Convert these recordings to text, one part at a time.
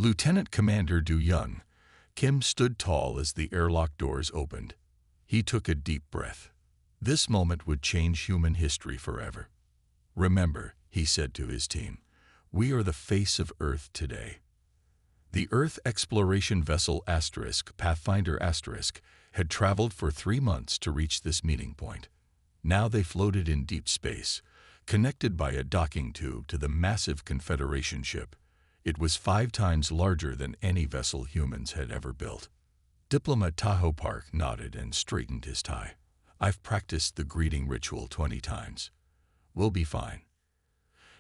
Lieutenant Commander Du Young. Kim stood tall as the airlock doors opened. He took a deep breath. This moment would change human history forever. Remember, he said to his team, we are the face of Earth today. The Earth exploration vessel Pathfinder had traveled for 3 months to reach this meeting point. Now they floated in deep space, connected by a docking tube to the massive Confederation ship. It was 5 times larger than any vessel humans had ever built. Diplomat Tahoe Park nodded and straightened his tie. I've practiced the greeting ritual 20 times. We'll be fine.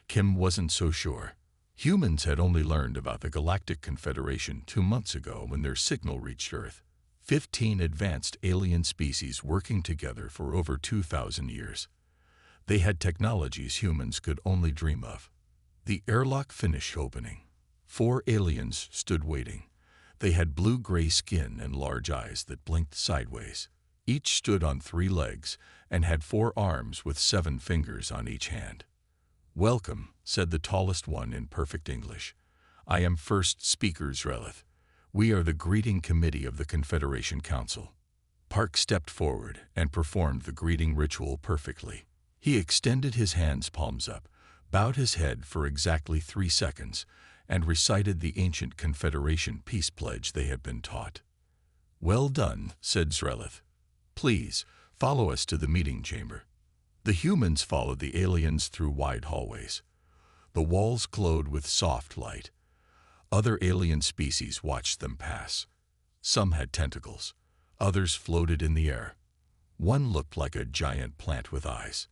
Kim wasn't so sure. Humans had only learned about the Galactic Confederation 2 months ago when their signal reached Earth. 15 advanced alien species working together for over 2,000 years. They had technologies humans could only dream of. The airlock finished opening. 4 aliens stood waiting. They had blue-gray skin and large eyes that blinked sideways. Each stood on 3 legs and had 4 arms with 7 fingers on each hand. Welcome, said the tallest one in perfect English. I am first speaker Zrelith. We are the greeting committee of the Confederation Council. Park stepped forward and performed the greeting ritual perfectly. He extended his hands palms up, bowed his head for exactly 3 seconds, and recited the ancient Confederation peace pledge they had been taught. Well done, said Zrelith. Please, follow us to the meeting chamber. The humans followed the aliens through wide hallways. The walls glowed with soft light. Other alien species watched them pass. Some had tentacles. Others floated in the air. One looked like a giant plant with eyes.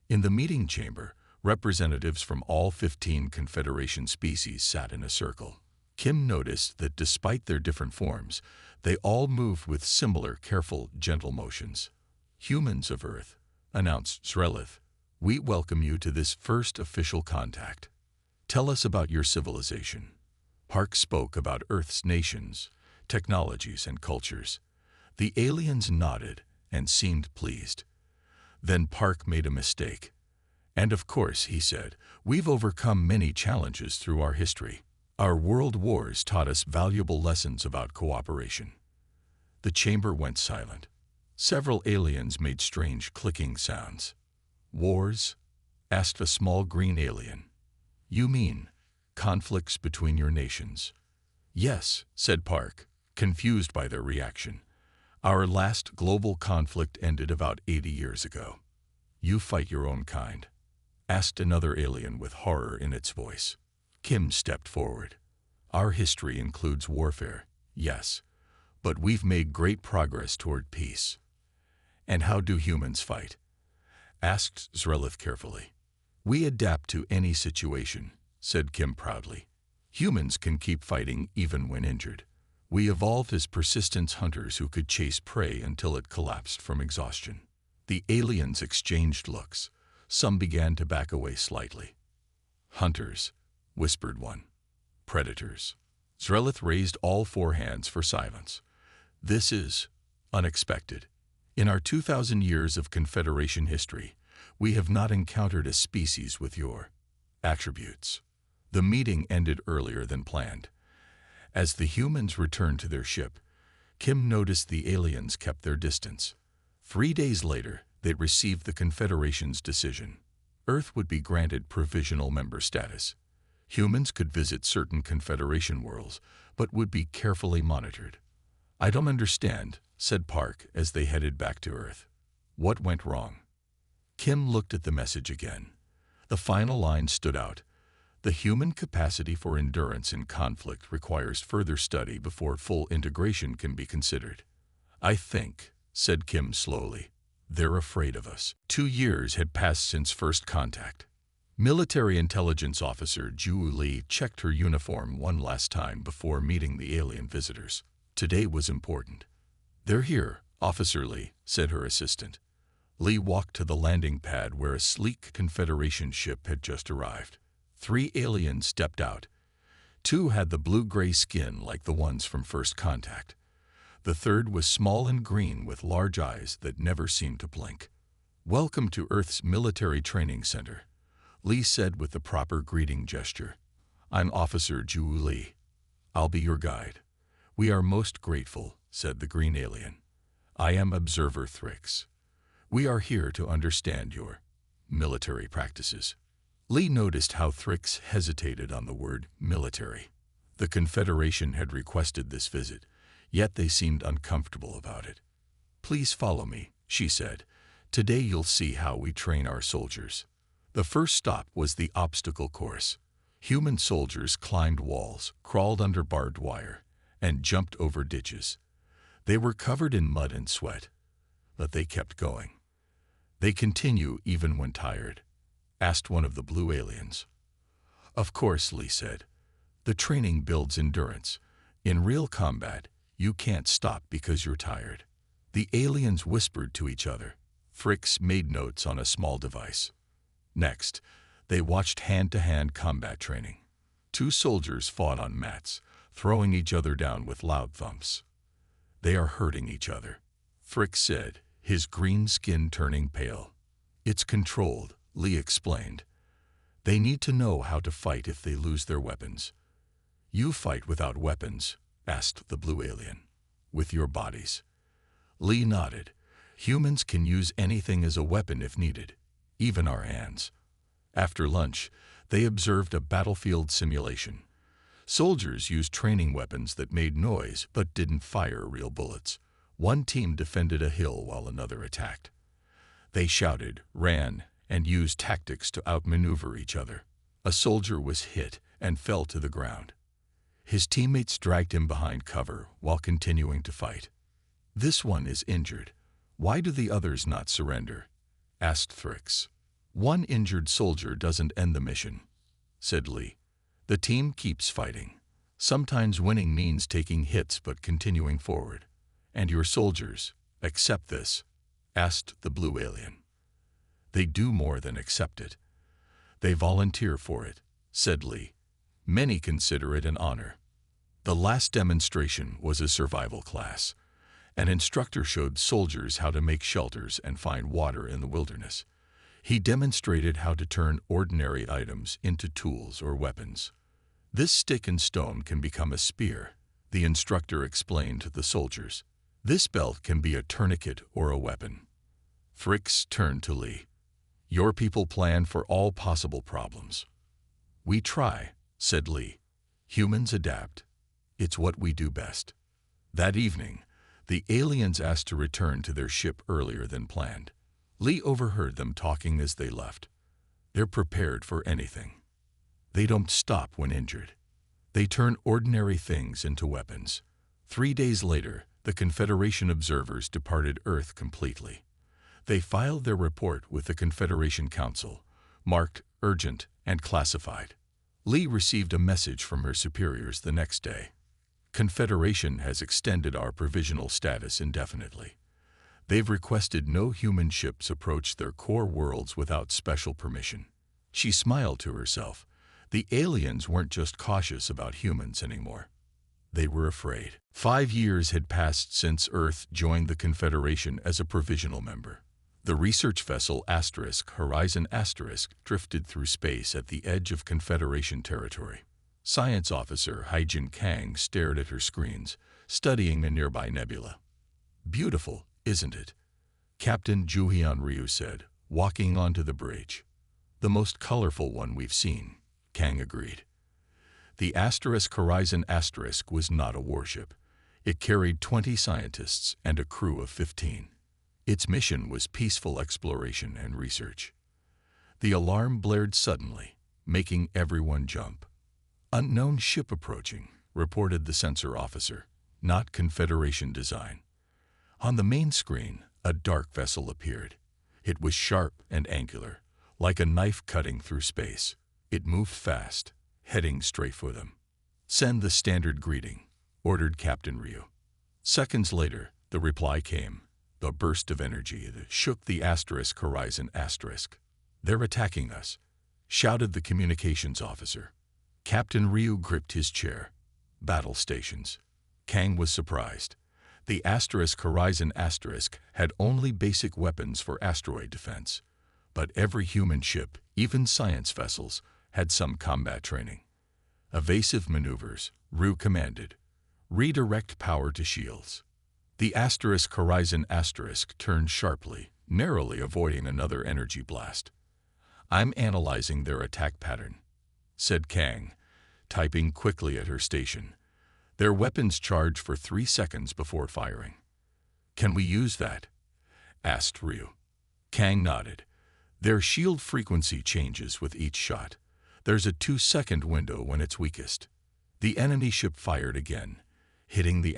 In the meeting chamber, representatives from all 15 Confederation species sat in a circle. Kim noticed that despite their different forms, they all moved with similar, careful, gentle motions. Humans of Earth, announced Zrelith, we welcome you to this first official contact. Tell us about your civilization. Park spoke about Earth's nations, technologies, and cultures. The aliens nodded and seemed pleased. Then Park made a mistake. And of course, he said, we've overcome many challenges through our history. Our world wars taught us valuable lessons about cooperation. The chamber went silent. Several aliens made strange clicking sounds. Wars? Asked a small green alien. You mean conflicts between your nations? Yes, said Park, confused by their reaction. Our last global conflict ended about 80 years ago. You fight your own kind? Asked another alien with horror in its voice. Kim stepped forward. Our history includes warfare, yes, but we've made great progress toward peace. And how do humans fight? Asked Zrelith carefully. We adapt to any situation, said Kim proudly. Humans can keep fighting even when injured. We evolved as persistent hunters who could chase prey until it collapsed from exhaustion. The aliens exchanged looks. Some began to back away slightly. Hunters, whispered one. Predators. Zrelith raised all 4 hands for silence. This is unexpected. In our 2,000 years of Confederation history, we have not encountered a species with your attributes. The meeting ended earlier than planned. As the humans returned to their ship, Kim noticed the aliens kept their distance. 3 days later, they received the Confederation's decision. Earth would be granted provisional member status. Humans could visit certain Confederation worlds, but would be carefully monitored. I don't understand, said Park as they headed back to Earth. What went wrong? Kim looked at the message again. The final line stood out. The human capacity for endurance in conflict requires further study before full integration can be considered. I think, said Kim slowly, they're afraid of us. 2 years had passed since first contact. Military intelligence officer Ju Li checked her uniform one last time before meeting the alien visitors. Today was important. They're here, Officer Li, said her assistant. Li walked to the landing pad where a sleek Confederation ship had just arrived. 3 aliens stepped out. 2 had the blue-gray skin like the ones from first contact. The 3rd was small and green with large eyes that never seemed to blink. Welcome to Earth's military training center, Li said with the proper greeting gesture. I'm Officer Ju Li. I'll be your guide." "We are most grateful," said the green alien. "I am Observer Thrix. We are here to understand your military practices." Lee noticed how Thrix hesitated on the word military. The Confederation had requested this visit, yet they seemed uncomfortable about it. "Please follow me," she said. "Today you'll see how we train our soldiers." The first stop was the obstacle course. Human soldiers climbed walls, crawled under barbed wire, and jumped over ditches. They were covered in mud and sweat, but they kept going. "They continue even when tired?" asked one of the blue aliens. "Of course," Lee said. "The training builds endurance. In real combat, you can't stop because you're tired." The aliens whispered to each other. Thrix made notes on a small device. Next, they watched hand-to-hand combat training. Two soldiers fought on mats, throwing each other down with loud thumps. "They are hurting each other," Thrix said, his green skin turning pale. "It's controlled," Lee explained. "They need to know how to fight if they lose their weapons." "You fight without weapons?" asked the blue alien. "With your bodies." Lee nodded. "Humans can use anything as a weapon if needed, even our hands." After lunch, they observed a battlefield simulation. Soldiers used training weapons that made noise but didn't fire real bullets. One team defended a hill while another attacked. They shouted, ran, and used tactics to outmaneuver each other. A soldier was hit and fell to the ground. His teammates dragged him behind cover while continuing to fight. "This one is injured. Why do the others not surrender?" asked Thrix. "One injured soldier doesn't end the mission," said Lee. "The team keeps fighting. Sometimes winning means taking hits but continuing forward." "And your soldiers accept this?" asked the blue alien. "They do more than accept it. They volunteer for it," said Lee. "Many consider it an honor." The last demonstration was a survival class. An instructor showed soldiers how to make shelters and find water in the wilderness. He demonstrated how to turn ordinary items into tools or weapons. "This stick and stone can become a spear," the instructor explained to the soldiers. "This belt can be a tourniquet or a weapon." Thrix turned to Lee. "Your people plan for all possible problems." "We try," said Lee. "Humans adapt. It's what we do best." That evening, the aliens asked to return to their ship earlier than planned. Lee overheard them talking as they left. "They're prepared for anything. They don't stop when injured. They turn ordinary things into weapons." 3 days later, the Confederation observers departed Earth completely. They filed their report with the Confederation Council, marked urgent and classified. Lee received a message from her superiors the next day. "Confederation has extended our provisional status indefinitely. They've requested no human ships approach their core worlds without special permission." She smiled to herself. The aliens weren't just cautious about humans anymore. They were afraid. 5 years had passed since Earth joined the Confederation as a provisional member. The research vessel Horizon drifted through space at the edge of Confederation territory. Science officer Haijin Kang stared at her screens, studying a nearby nebula. "Beautiful, isn't it?" Captain Juhyun Ryu said, walking onto the bridge. "The most colorful one we've seen," Kang agreed. The Horizon was not a warship. It carried 20 scientists and a crew of 15. Its mission was peaceful exploration and research. The alarm blared suddenly, making everyone jump. "Unknown ship approaching," reported the sensor officer, "not Confederation design." On the main screen, a dark vessel appeared. It was sharp and angular, like a knife cutting through space. It moved fast, heading straight for them. "Send the standard greeting," ordered Captain Ryu. Seconds later, the reply came, a burst of energy that shook the Horizon. "They're attacking us," shouted the communications officer. Captain Ryu gripped his chair. "Battle stations." Kang was surprised. The Horizon had only basic weapons for asteroid defense, but every human ship, even science vessels, had some combat training. Evasive maneuvers, Rue commanded. Redirect power to shields. The Horizon turned sharply, narrowly avoiding another energy blast. I'm analyzing their attack pattern, said Kang, typing quickly at her station. Their weapons charge for 3 seconds before firing. Can we use that? Asked Ryu. Kang nodded. Their shield frequency changes with each shot. There's a 2-second window when it's weakest. The enemy ship fired again, hitting the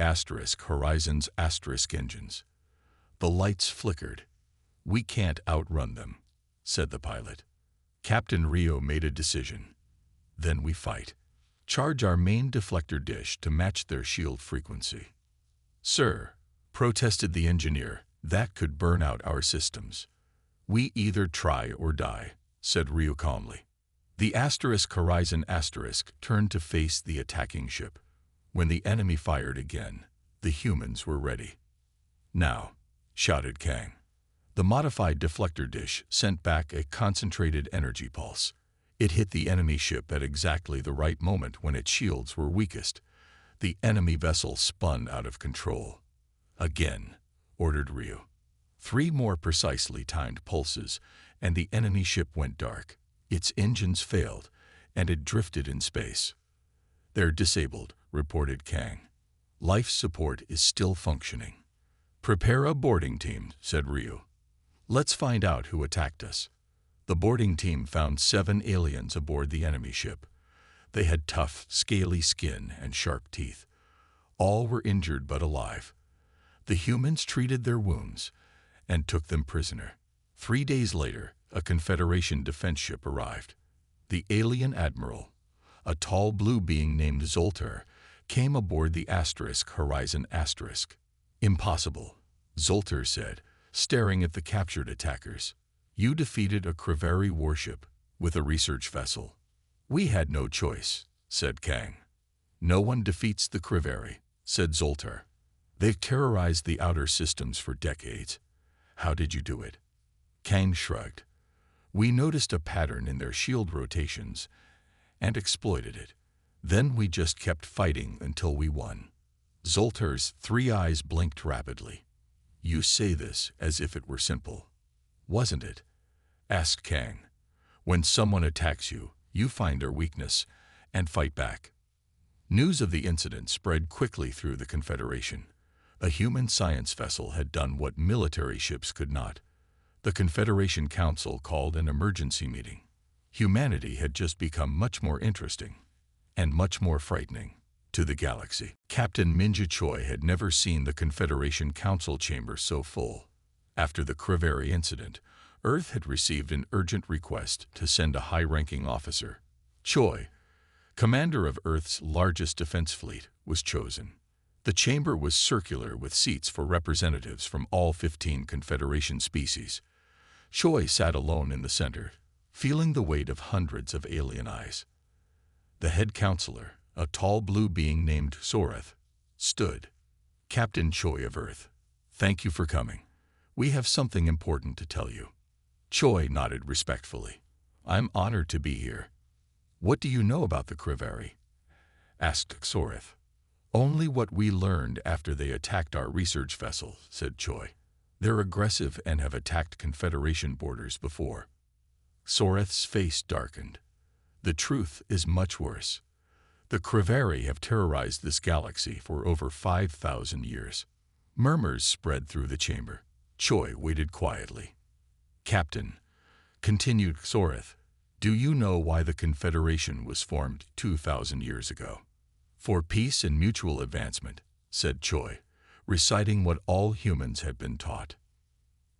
Horizon's engines. The lights flickered. We can't outrun them, said the pilot. Captain Rio made a decision. Then we fight. Charge our main deflector dish to match their shield frequency. Sir, protested the engineer, that could burn out our systems. We either try or die, said Rio calmly. The Horizon turned to face the attacking ship. When the enemy fired again, the humans were ready. Now, shouted Kang. The modified deflector dish sent back a concentrated energy pulse. It hit the enemy ship at exactly the right moment when its shields were weakest. The enemy vessel spun out of control. Again, ordered Ryu. 3 more precisely timed pulses, and the enemy ship went dark. Its engines failed, and it drifted in space. They're disabled, reported Kang. Life support is still functioning. Prepare a boarding team, said Ryu. Let's find out who attacked us. The boarding team found 7 aliens aboard the enemy ship. They had tough, scaly skin and sharp teeth. All were injured but alive. The humans treated their wounds and took them prisoner. 3 days later, a Confederation defense ship arrived. The alien admiral, a tall blue being named Zoltar, came aboard the Horizon. Impossible, Zoltar said, staring at the captured attackers. You defeated a Crivari warship with a research vessel. We had no choice, said Kang. No one defeats the Crivari, said Zoltar. They've terrorized the outer systems for decades. How did you do it? Kang shrugged. We noticed a pattern in their shield rotations and exploited it. Then we just kept fighting until we won. Zoltar's 3 eyes blinked rapidly. You say this as if it were simple. Wasn't it? Asked Kang. When someone attacks you, you find their weakness and fight back. News of the incident spread quickly through the Confederation. A human science vessel had done what military ships could not. The Confederation Council called an emergency meeting. Humanity had just become much more interesting and much more frightening to the galaxy. Captain Minja Choi had never seen the Confederation Council chamber so full. After the Crivari incident, Earth had received an urgent request to send a high-ranking officer. Choi, commander of Earth's largest defense fleet, was chosen. The chamber was circular with seats for representatives from all 15 Confederation species. Choi sat alone in the center, feeling the weight of hundreds of alien eyes. The head counselor, a tall blue being named Sorath, stood. Captain Choi of Earth, thank you for coming. We have something important to tell you. Choi nodded respectfully. I'm honored to be here. What do you know about the Crivari? Asked Sorath. Only what we learned after they attacked our research vessel, said Choi. They're aggressive and have attacked Confederation borders before. Sorath's face darkened. The truth is much worse. The Crivari have terrorized this galaxy for over 5,000 years. Murmurs spread through the chamber. Choi waited quietly. Captain, continued Sorath, do you know why the Confederation was formed 2,000 years ago? For peace and mutual advancement, said Choi, reciting what all humans had been taught.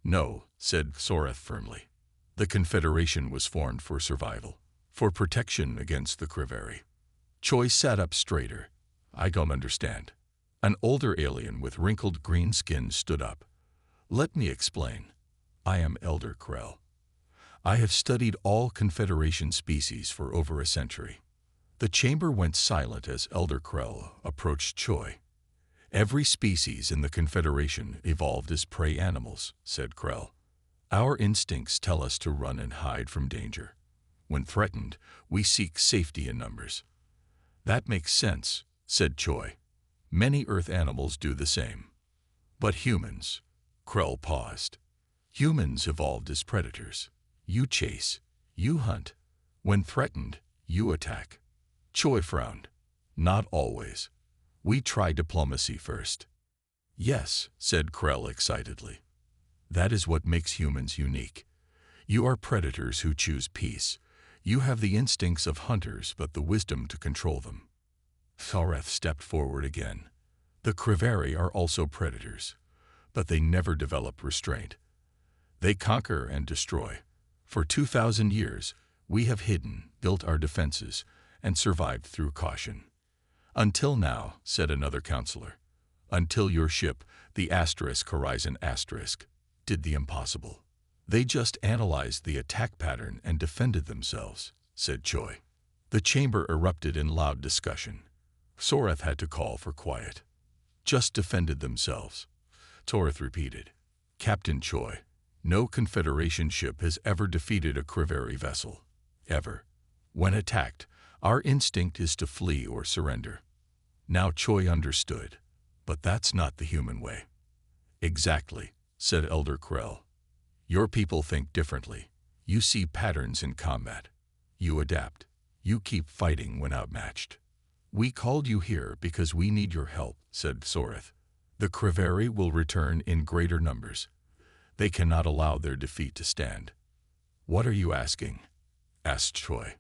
No, said Sorath firmly. The Confederation was formed for survival, for protection against the Crivari. Choi sat up straighter. I don't understand. An older alien with wrinkled green skin stood up. Let me explain. I am Elder Krell. I have studied all Confederation species for over a century. The chamber went silent as Elder Krell approached Choi. Every species in the Confederation evolved as prey animals, said Krell. Our instincts tell us to run and hide from danger. When threatened, we seek safety in numbers. That makes sense, said Choi. Many Earth animals do the same. But humans, Krell paused. Humans evolved as predators. You chase, you hunt. When threatened, you attack. Choi frowned. Not always. We try diplomacy first. Yes, said Krell excitedly. That is what makes humans unique. You are predators who choose peace. You have the instincts of hunters but the wisdom to control them. Soreth stepped forward again. The Kriveri are also predators, but they never develop restraint. They conquer and destroy. For 2,000 years, we have hidden, built our defenses, and survived through caution. Until now, said another counselor. Until your ship, the Horizon Asterisk, did the impossible. They just analyzed the attack pattern and defended themselves, said Choi. The chamber erupted in loud discussion. Soreth had to call for quiet. Just defended themselves, Soreth repeated. Captain Choi, no Confederation ship has ever defeated a Kriveri vessel. Ever. When attacked, our instinct is to flee or surrender. Now Choi understood, but that's not the human way. Exactly, said Elder Krell. Your people think differently. You see patterns in combat. You adapt. You keep fighting when outmatched. We called you here because we need your help, said Soreth. The Kriveri will return in greater numbers. They cannot allow their defeat to stand. What are you asking? Asked Choi.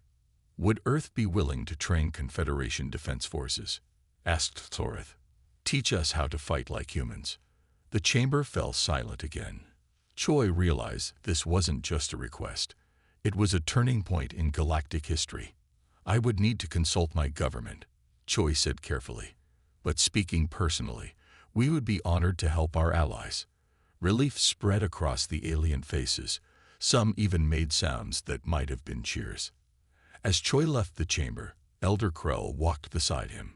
Would Earth be willing to train Confederation defense forces? Asked Soreth. Teach us how to fight like humans. The chamber fell silent again. Choi realized this wasn't just a request. It was a turning point in galactic history. I would need to consult my government, Choi said carefully. But speaking personally, we would be honored to help our allies. Relief spread across the alien faces. Some even made sounds that might have been cheers. As Choi left the chamber, Elder Krell walked beside him.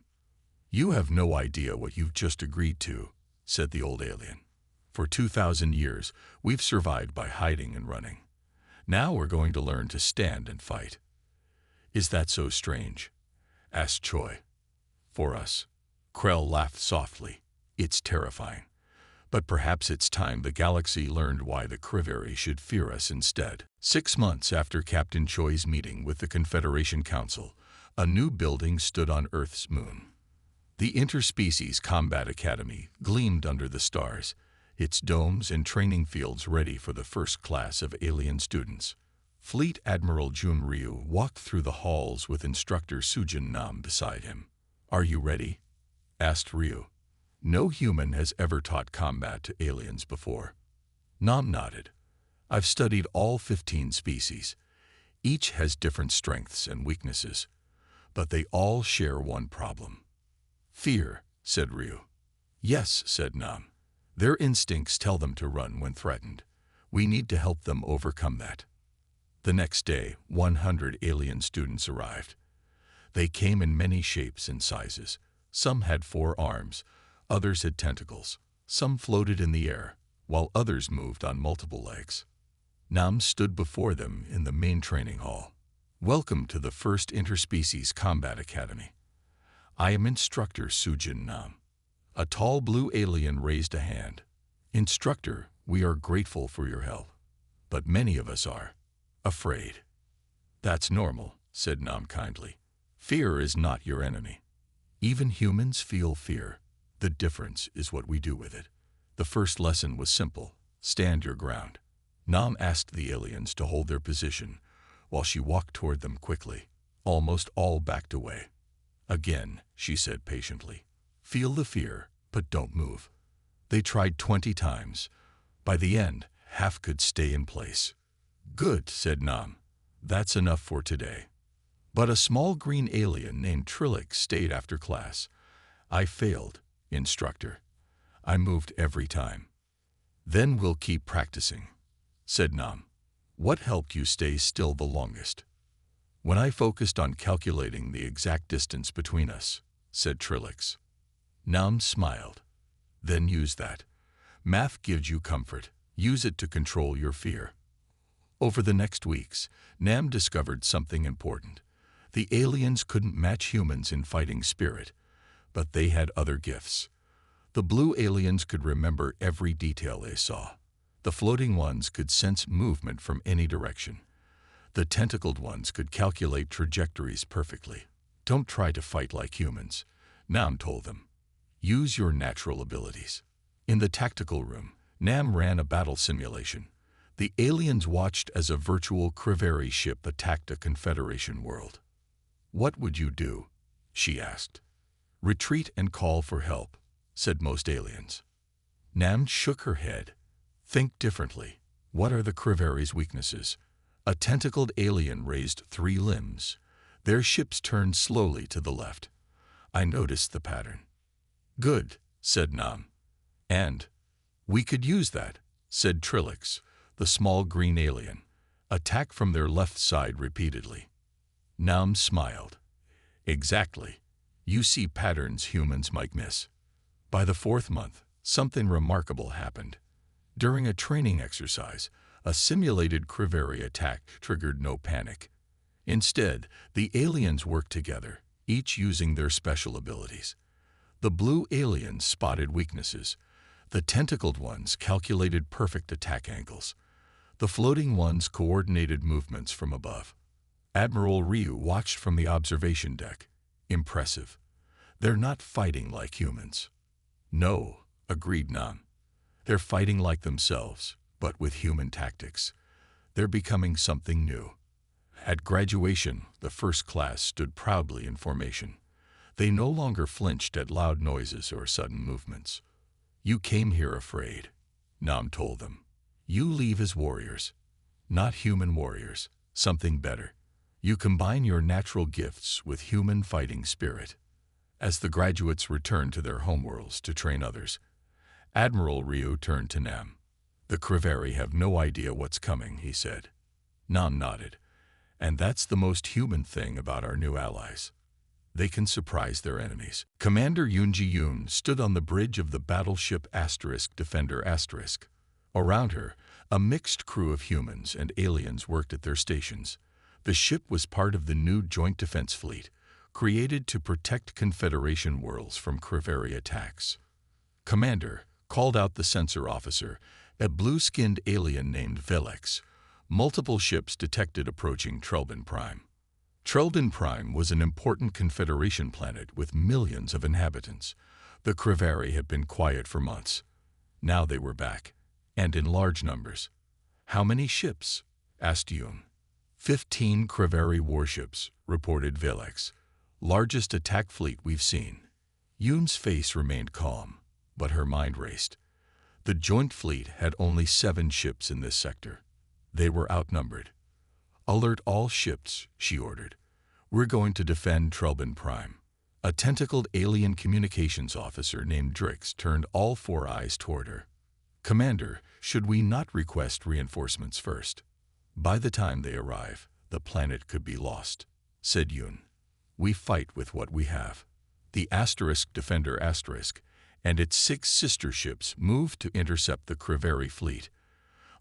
You have no idea what you've just agreed to, said the old alien. For 2,000 years, we've survived by hiding and running. Now we're going to learn to stand and fight. Is that so strange? Asked Choi. For us. Krell laughed softly. It's terrifying. But perhaps it's time the galaxy learned why the Kriveri should fear us instead. 6 months after Captain Choi's meeting with the Confederation Council, a new building stood on Earth's moon. The Interspecies Combat Academy gleamed under the stars, its domes and training fields ready for the first class of alien students. Fleet Admiral Jun Ryu walked through the halls with instructor Sujin Nam beside him. Are you ready? Asked Ryu. No human has ever taught combat to aliens before. Nam nodded. I've studied all 15 species. Each has different strengths and weaknesses, but they all share one problem. Fear, said Ryu. Yes, said Nam. Their instincts tell them to run when threatened. We need to help them overcome that. The next day, 100 alien students arrived. They came in many shapes and sizes. Some had 4 arms, others had tentacles. Some floated in the air, while others moved on multiple legs. Nam stood before them in the main training hall. Welcome to the first Interspecies Combat Academy. I am Instructor Sujin Nam. A tall blue alien raised a hand. Instructor, we are grateful for your help, but many of us are afraid. That's normal, said Nam kindly. Fear is not your enemy. Even humans feel fear. The difference is what we do with it. The first lesson was simple. Stand your ground. Nam asked the aliens to hold their position while she walked toward them quickly. Almost all backed away. Again, she said patiently. Feel the fear, but don't move. They tried 20 times. By the end, half could stay in place. Good, said Nam. That's enough for today. But a small green alien named Trillic stayed after class. I failed, instructor. I moved every time. Then we'll keep practicing, said Nam. What helped you stay still the longest? When I focused on calculating the exact distance between us, said Trilix. Nam smiled. Then use that. Math gives you comfort. Use it to control your fear. Over the next weeks, Nam discovered something important. The aliens couldn't match humans in fighting spirit, but they had other gifts. The blue aliens could remember every detail they saw. The floating ones could sense movement from any direction. The tentacled ones could calculate trajectories perfectly. Don't try to fight like humans, Nam told them. Use your natural abilities. In the tactical room, Nam ran a battle simulation. The aliens watched as a virtual Kriveri ship attacked a Confederation world. What would you do? She asked. Retreat and call for help, said most aliens. Nam shook her head. Think differently. What are the Kriveri's weaknesses? A tentacled alien raised 3 limbs. Their ships turned slowly to the left. I noticed the pattern. Good, said Nam. And we could use that, said Trilix, the small green alien. Attack from their left side repeatedly. Nam smiled. Exactly. You see patterns humans might miss. By the 4th month, something remarkable happened. During a training exercise, a simulated Kriveri attack triggered no panic. Instead, the aliens worked together, each using their special abilities. The blue aliens spotted weaknesses. The tentacled ones calculated perfect attack angles. The floating ones coordinated movements from above. Admiral Ryu watched from the observation deck. Impressive. They're not fighting like humans. No, agreed Nam. They're fighting like themselves, but with human tactics. They're becoming something new. At graduation, the first class stood proudly in formation. They no longer flinched at loud noises or sudden movements. You came here afraid, Nam told them. You leave as warriors. Not human warriors, something better. You combine your natural gifts with human fighting spirit. As the graduates returned to their homeworlds to train others, Admiral Ryu turned to Nam. The Kriveri have no idea what's coming, he said. Nam nodded. And that's the most human thing about our new allies. They can surprise their enemies. Commander Yoon stood on the bridge of the battleship Defender *. Around her, a mixed crew of humans and aliens worked at their stations. The ship was part of the new Joint Defense Fleet, created to protect Confederation worlds from Kriveri attacks. Commander called out the sensor officer, a blue-skinned alien named Velex. Multiple ships detected approaching Trelbin Prime. Trelbin Prime was an important Confederation planet with millions of inhabitants. The Kriveri had been quiet for months. Now they were back, and in large numbers. How many ships? Asked Yoon. 15 Kriveri warships, reported Velex. Largest attack fleet we've seen. Yoon's face remained calm, but her mind raced. The joint fleet had only 7 ships in this sector. They were outnumbered. Alert all ships, she ordered. We're going to defend Trelbin Prime. A tentacled alien communications officer named Drix turned all 4 eyes toward her. Commander, should we not request reinforcements first? By the time they arrive, the planet could be lost, said Yoon. We fight with what we have. The Defender and its 6 sister ships moved to intercept the Kriveri fleet.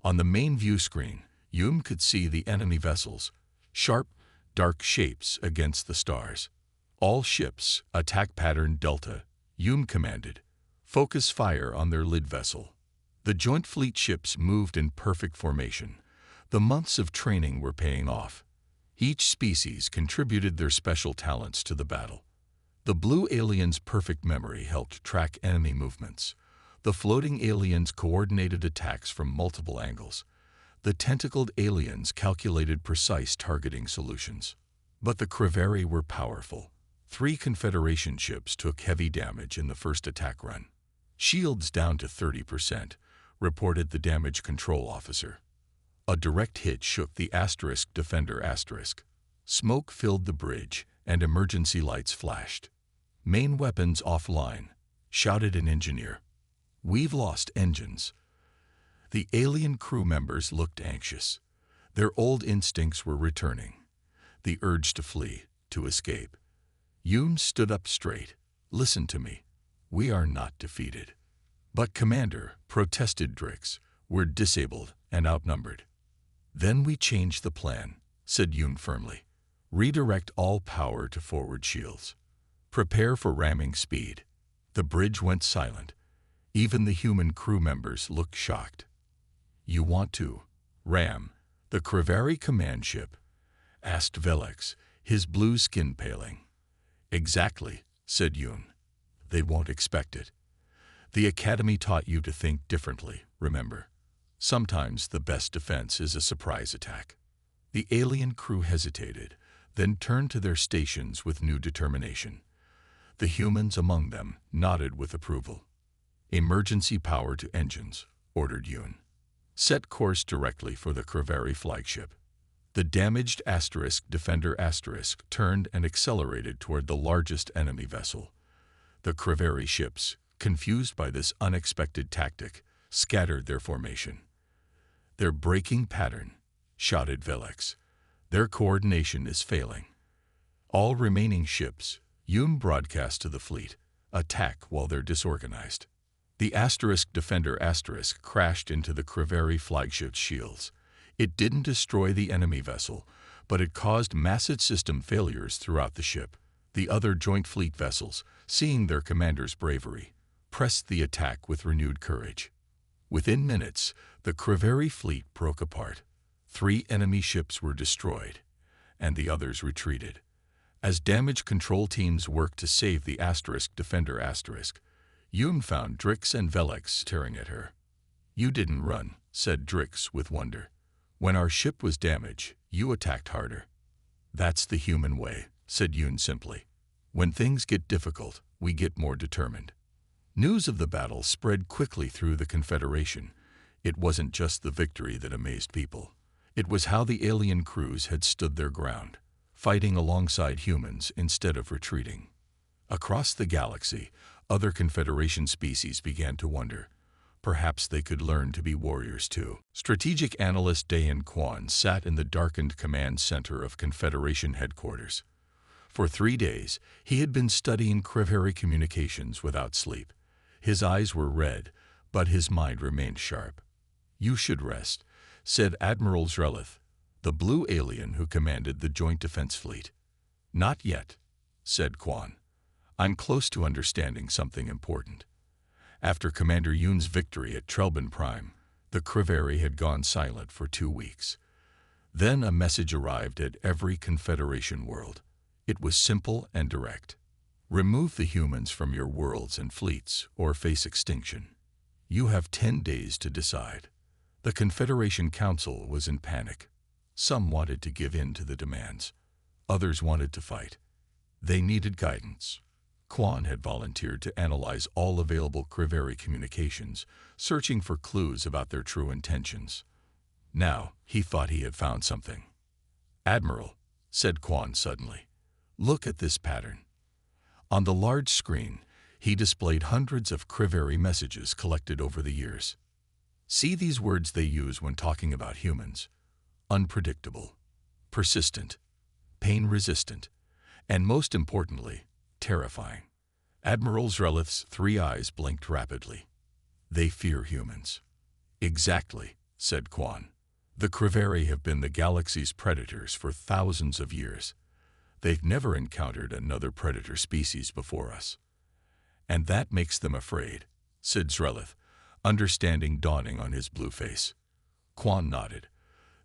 On the main view screen, Yoon could see the enemy vessels, sharp, dark shapes against the stars. All ships, attack pattern Delta, Yoon commanded. Focus fire on their lead vessel. The joint fleet ships moved in perfect formation. The months of training were paying off. Each species contributed their special talents to the battle. The blue aliens' perfect memory helped track enemy movements. The floating aliens coordinated attacks from multiple angles. The tentacled aliens calculated precise targeting solutions. But the Kriveri were powerful. 3 Confederation ships took heavy damage in the first attack run. Shields down to 30%, reported the damage control officer. A direct hit shook the Defender *. Smoke filled the bridge, and emergency lights flashed. Main weapons offline, shouted an engineer. We've lost engines. The alien crew members looked anxious. Their old instincts were returning. The urge to flee, to escape. Yoon stood up straight. Listen to me. We are not defeated. But Commander, protested Drix, we're disabled and outnumbered. Then we change the plan, said Yoon firmly. Redirect all power to forward shields. Prepare for ramming speed. The bridge went silent. Even the human crew members looked shocked. You want to ram the Crivari command ship? Asked Velix, his blue skin paling. Exactly, said Yoon. They won't expect it. The Academy taught you to think differently, remember. Sometimes the best defense is a surprise attack. The alien crew hesitated, then turned to their stations with new determination. The humans among them nodded with approval. Emergency power to engines, ordered Yoon. Set course directly for the Crivari flagship. The damaged Defender turned and accelerated toward the largest enemy vessel. The Crivari ships, confused by this unexpected tactic, scattered their formation. They're breaking pattern, shouted Velix. Their coordination is failing. All remaining ships, Yoon broadcast to the fleet, attack while they're disorganized. The Defender crashed into the Crivari flagship's shields. It didn't destroy the enemy vessel, but it caused massive system failures throughout the ship. The other Joint Fleet vessels, seeing their commander's bravery, pressed the attack with renewed courage. Within minutes, the Crivari fleet broke apart. 3 enemy ships were destroyed, and the others retreated. As damage control teams worked to save the Defender Yoon found Drix and Velix staring at her. You didn't run, said Drix with wonder. When our ship was damaged, you attacked harder. That's the human way, said Yoon simply. When things get difficult, we get more determined. News of the battle spread quickly through the Confederation. It wasn't just the victory that amazed people. It was how the alien crews had stood their ground, fighting alongside humans instead of retreating. Across the galaxy, other Confederation species began to wonder. Perhaps they could learn to be warriors too. Strategic analyst Dayan Kwan sat in the darkened command center of Confederation headquarters. For 3 days, he had been studying Crivari communications without sleep. His eyes were red, but his mind remained sharp. You should rest, said Admiral Zrelith, the blue alien who commanded the Joint Defense Fleet. Not yet, said Kwan. I'm close to understanding something important. After Commander Yoon's victory at Trelban Prime, the Crivari had gone silent for 2 weeks. Then a message arrived at every Confederation world. It was simple and direct. Remove the humans from your worlds and fleets, or face extinction. You have 10 days to decide. The Confederation Council was in panic. Some wanted to give in to the demands. Others wanted to fight. They needed guidance. Kwan had volunteered to analyze all available Crivari communications, searching for clues about their true intentions. Now, he thought he had found something. Admiral, said Kwan suddenly, look at this pattern. On the large screen, he displayed hundreds of Crivari messages collected over the years. See these words they use when talking about humans. Unpredictable, persistent, pain-resistant, and most importantly, terrifying. Admiral Zrelith's 3 eyes blinked rapidly. They fear humans. Exactly, said Kwan. The Crivari have been the galaxy's predators for thousands of years. They've never encountered another predator species before us. And that makes them afraid, said Zrelith, understanding dawning on his blue face. Kwan nodded.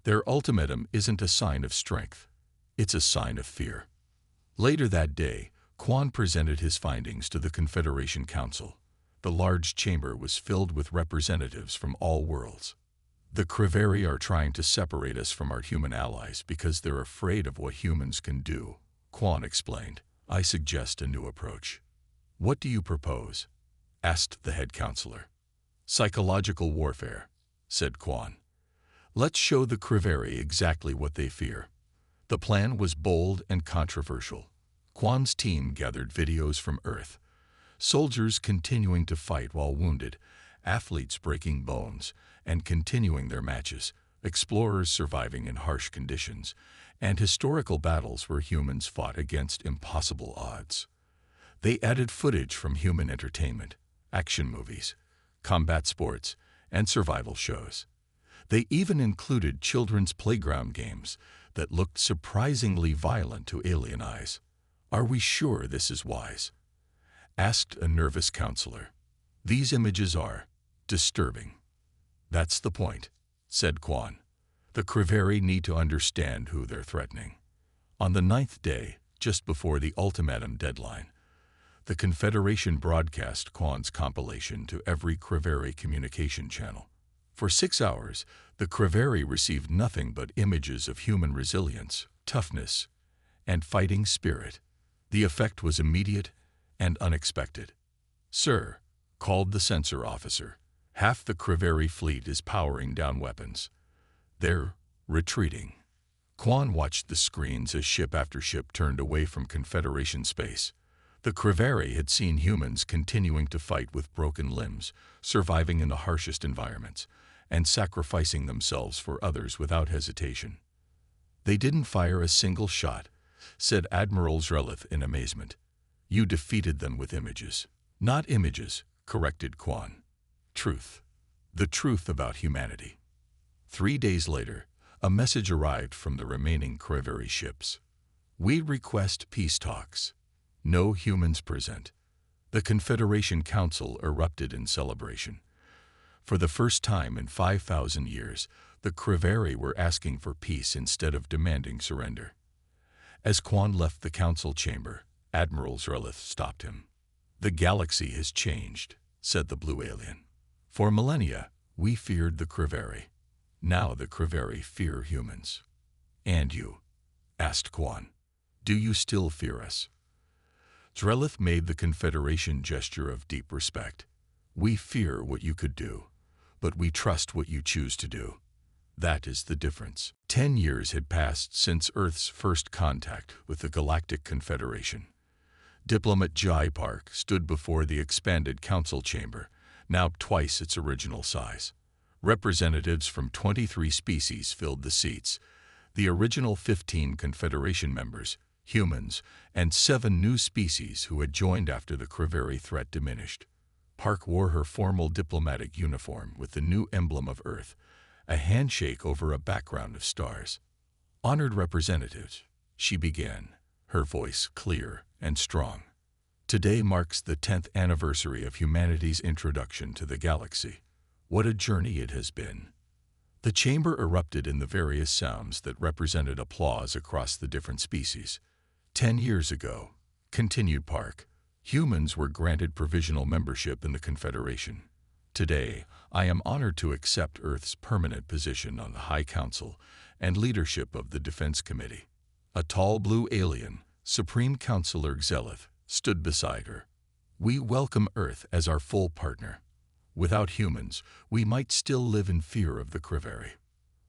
Their ultimatum isn't a sign of strength. It's a sign of fear. Later that day, Kwan presented his findings to the Confederation Council. The large chamber was filled with representatives from all worlds. The Crivari are trying to separate us from our human allies because they're afraid of what humans can do, Kwan explained. I suggest a new approach. What do you propose? Asked the head counselor. Psychological warfare, said Kwan. Let's show the Crivari exactly what they fear. The plan was bold and controversial. Kwan's team gathered videos from Earth. Soldiers continuing to fight while wounded, athletes breaking bones and continuing their matches, explorers surviving in harsh conditions, and historical battles where humans fought against impossible odds. They added footage from human entertainment, action movies, combat sports, and survival shows. They even included children's playground games that looked surprisingly violent to alien eyes. Are we sure this is wise? Asked a nervous counselor. These images are disturbing. That's the point, said Quan. The Creveri need to understand who they're threatening. On the 9th day, just before the ultimatum deadline, the Confederation broadcast Quan's compilation to every Creveri communication channel. For 6 hours, the Creveri received nothing but images of human resilience, toughness, and fighting spirit. The effect was immediate and unexpected. Sir, called the censor officer, half the Creveri fleet is powering down weapons. They're retreating. Quan watched the screens as ship after ship turned away from Confederation space. The Creveri had seen humans continuing to fight with broken limbs, surviving in the harshest environments, and sacrificing themselves for others without hesitation. They didn't fire a single shot, said Admiral Zrelith in amazement. You defeated them with images. Not images, corrected Quan. Truth. The truth about humanity. 3 days later, a message arrived from the remaining Creveri ships. We request peace talks. No humans present. The Confederation Council erupted in celebration. For the first time in 5,000 years, the Creveri were asking for peace instead of demanding surrender. As Quan left the council chamber, Admiral Zrelith stopped him. The galaxy has changed, said the blue alien. For millennia, we feared the Creveri. Now the Creveri fear humans. And you? Asked Quan. Do you still fear us? Zrelith made the Confederation gesture of deep respect. We fear what you could do, but we trust what you choose to do. That is the difference. 10 years had passed since Earth's first contact with the Galactic Confederation. Diplomat Jai Park stood before the expanded council chamber, now twice its original size. Representatives from 23 species filled the seats. The original 15 Confederation members, humans, and 7 new species who had joined after the Creveri threat diminished. Park wore her formal diplomatic uniform with the new emblem of Earth, a handshake over a background of stars. Honored representatives, she began, her voice clear and strong. Today marks the 10th anniversary of humanity's introduction to the galaxy. What a journey it has been. The chamber erupted in the various sounds that represented applause across the different species. 10 years ago, continued Park, humans were granted provisional membership in the Confederation. Today, I am honored to accept Earth's permanent position on the High Council and leadership of the Defense Committee. A tall blue alien, Supreme Counselor Xelith, stood beside her. We welcome Earth as our full partner. Without humans, we might still live in fear of the Creveri.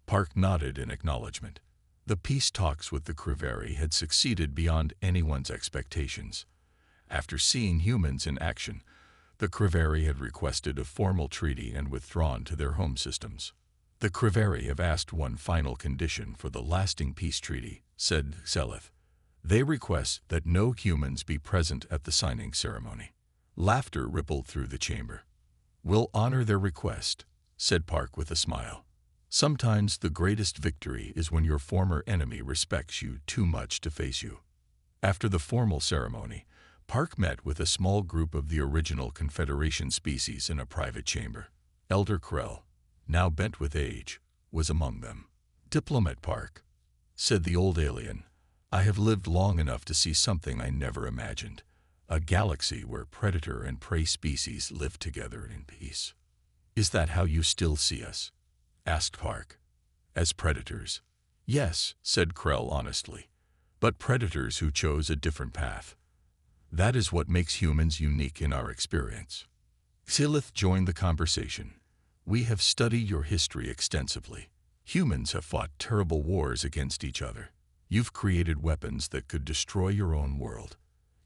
Park nodded in acknowledgement. The peace talks with the Creveri had succeeded beyond anyone's expectations. After seeing humans in action, the Creveri had requested a formal treaty and withdrawn to their home systems. The Creveri have asked one final condition for the lasting peace treaty, said Xelith. They request that no humans be present at the signing ceremony. Laughter rippled through the chamber. We'll honor their request, said Park with a smile. Sometimes the greatest victory is when your former enemy respects you too much to face you. After the formal ceremony, Park met with a small group of the original Confederation species in a private chamber. Elder Krell, now bent with age, was among them. Diplomat Park, said the old alien, I have lived long enough to see something I never imagined. A galaxy where predator and prey species live together in peace. Is that how you still see us? Asked Park. As predators? Yes, said Krell honestly, but predators who chose a different path. That is what makes humans unique in our experience. Xelith joined the conversation. We have studied your history extensively. Humans have fought terrible wars against each other. You've created weapons that could destroy your own world.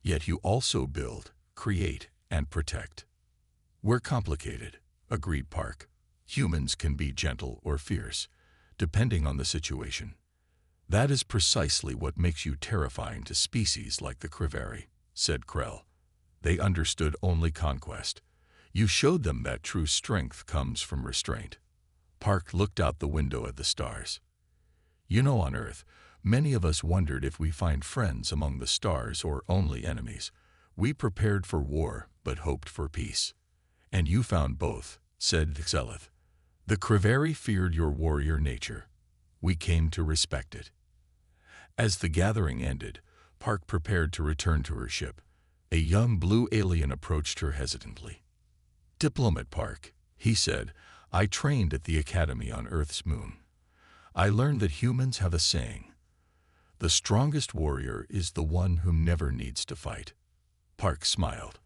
Yet you also build, create, and protect. We're complicated, agreed Park. Humans can be gentle or fierce, depending on the situation. That is precisely what makes you terrifying to species like the Creveri, said Krell. They understood only conquest. You showed them that true strength comes from restraint. Park looked out the window at the stars. You know, on Earth, Many of us wondered if we find friends among the stars or only enemies. We prepared for war, but hoped for peace. And you found both, said Xelith. The Krevari feared your warrior nature. We came to respect it. As the gathering ended, Park prepared to return to her ship. A young blue alien approached her hesitantly. Diplomat Park, he said, I trained at the academy on Earth's moon. I learned that humans have a saying. The strongest warrior is the one who never needs to fight. Park smiled.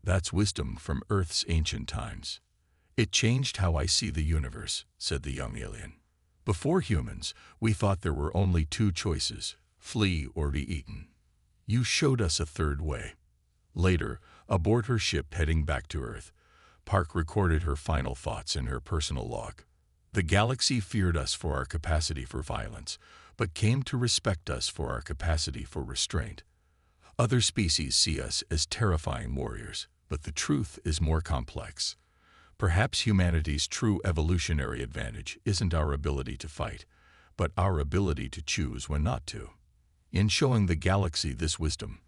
That's wisdom from Earth's ancient times. It changed how I see the universe, said the young alien. Before humans, we thought there were only two choices, flee or be eaten. You showed us a third way. Later, aboard her ship heading back to Earth, Park recorded her final thoughts in her personal log. The galaxy feared us for our capacity for violence, but came to respect us for our capacity for restraint. Other species see us as terrifying warriors, but the truth is more complex. Perhaps humanity's true evolutionary advantage isn't our ability to fight, but our ability to choose when not to. In showing the galaxy this wisdom,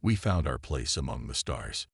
we found our place among the stars.